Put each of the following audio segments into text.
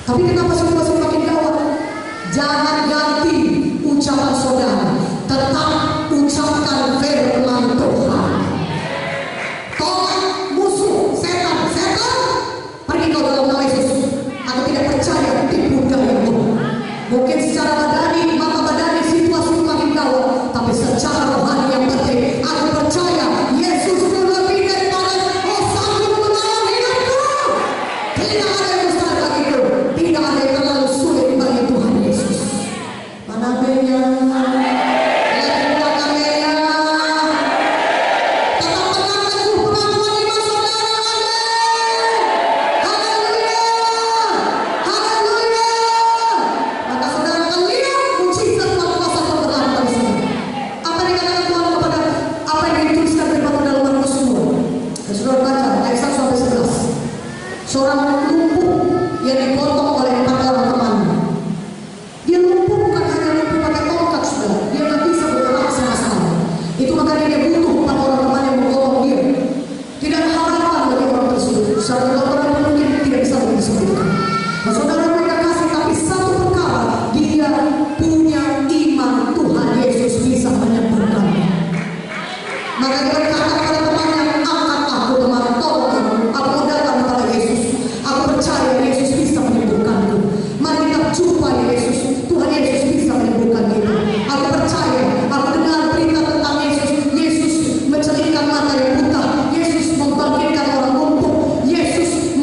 Tapi kenapa situasi makin gawat? Jangan ganti ucapan saudara, tetap ucapkan firman Tuhan. Tolak musuh setan, pergi kau dalam nama Yesus. Aku tidak percaya tipu dayamu. Mungkin secara badani, mata badani situasi makin gawat, tapi secara rohani yang penting, aku percaya Yesus itu lebih daripada sanggup menolong hidupku. Tidak ada yang mustahil bagiku, tidak ada yang terlalu sulit bagi Tuhan Yesus. Mana benya? Seorang lumpuh yang dipotong oleh 4 orang temannya. Dia lumpuh bukan hanya lumpuh pakai tongkat, saudara. Dia nggak bisa bergerak sama sekali. Itu makanya dia butuh 4 orang teman yang memotong dia. Tidak ada harapan bagi orang tersebut. Satu orang mungkin tidak bisa disembuhkan. Nah, saudara mereka kasih, tapi satu perkara, dia punya iman Tuhan Yesus bisa menyembuhkannya. Maka dia berkata kepada temannya, angkat aku teman, tolong aku datang kepada Yesus. Aku percaya Yesus bisa menyembuhkanku. Mari kita jumpa Yesus. Tuhan Yesus bisa menyembuhkan kita. Aku percaya. Aku dengar berita tentang Yesus. Yesus mencelingkan mata yang buta. Yesus membangkitkan orang lumpuh. Yesus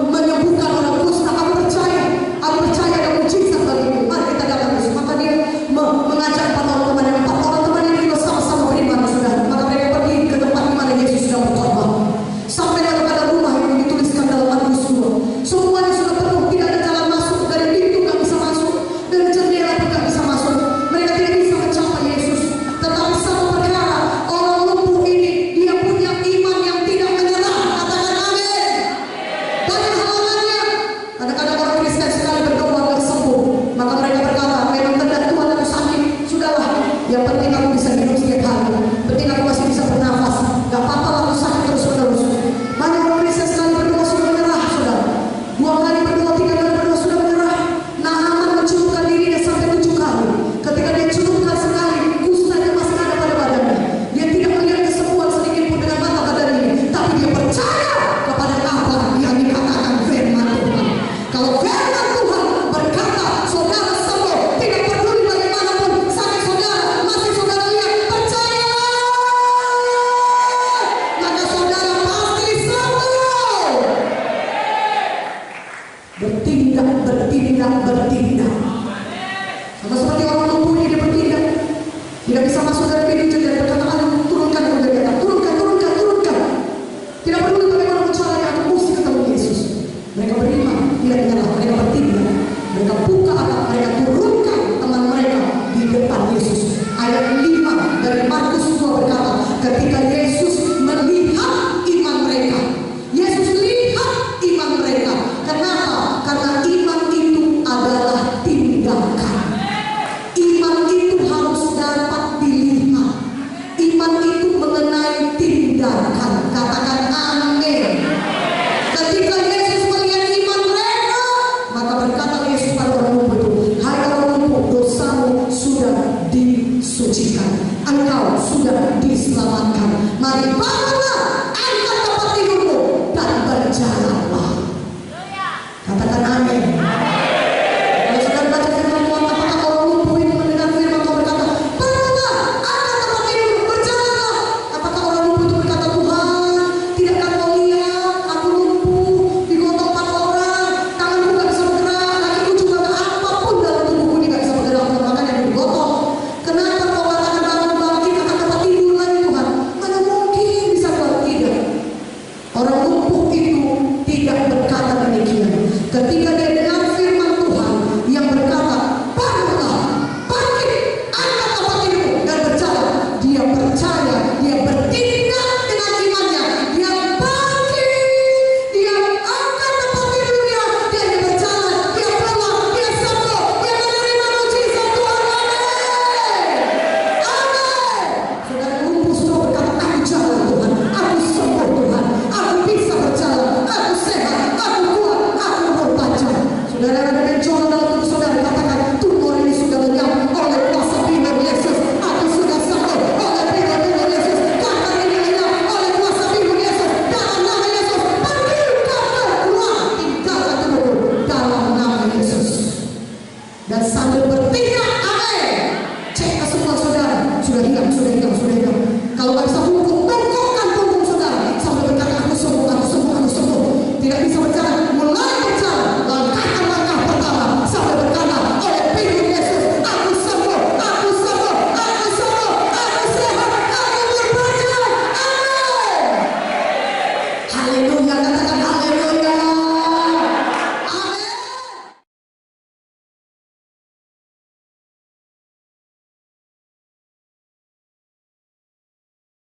menyembuhkan orang kusta. Aku percaya. Aku percaya ada mujizat bagiku. Mari kita datang Yesus. Maka dia mengajak 4 orang teman yang 4 orang teman ini juga sama-sama beriman, saudara. Maka mereka pergi ke tempat di mana Yesus sedang berkhotbah. Sampai pada rumah yang dituliskan dalam Markus 2. Semuanya sudah penuh, tidak ada jalan masuk, dari pintu nggak bisa masuk, dari jendela pun nggak bisa masuk. Mereka tidak bisa mencapai Yesus. Tetapi satu perkara, orang lumpuh ini dia punya iman yang tidak menyerah. Katakan amin. Banyak halangannya. Kadang-kadang orang Kristen sekali berdoa agar sembuh, maka mereka berkata, memang benar Tuhan aku sakit, sudahlah. Yang penting aku bisa hidup setiap hari. Penting aku masih bisa bernafas. Gak apa-apa aku sakit terus-menerus. Banyak orang Kristen sekali berdoa sudah menyerah, saudara. 2 kali berdoa, 3 kali berdoa sudah menyerah. Naaman mencelupkan dirinya sampai 7 kali. Ketika dia celupkan sekali, kustanya masih ada pada badannya. Dia tidak melihat kesembuhan sedikit pun dengan mata badannya, tapi dia percaya kepada apa yang dikatakan firman Tuhan. Kalau firman Tuhan berkata saudara sembuh, tidak peduli bagaimanapun sakit saudara, masih saudara lihat, percaya, maka saudara pasti sembuh. Bertindak. Sama seperti orang lumpuh ini, dia bertindak. Tidak bisa masuk dari pintu jendela, berkata, aduh, turunkan. Tidak peduli bagaimana caranya, aku mesti ketemu Yesus. Mereka beriman, tidak menyerah, mereka bertindak. Mereka buka atap, mereka turunkan teman mereka di depan Yesus. Ayat 5 dari Markus 2 berkata, ketika Yesus melihat iman mereka. Yesus lihat iman mereka. Kenapa? Karena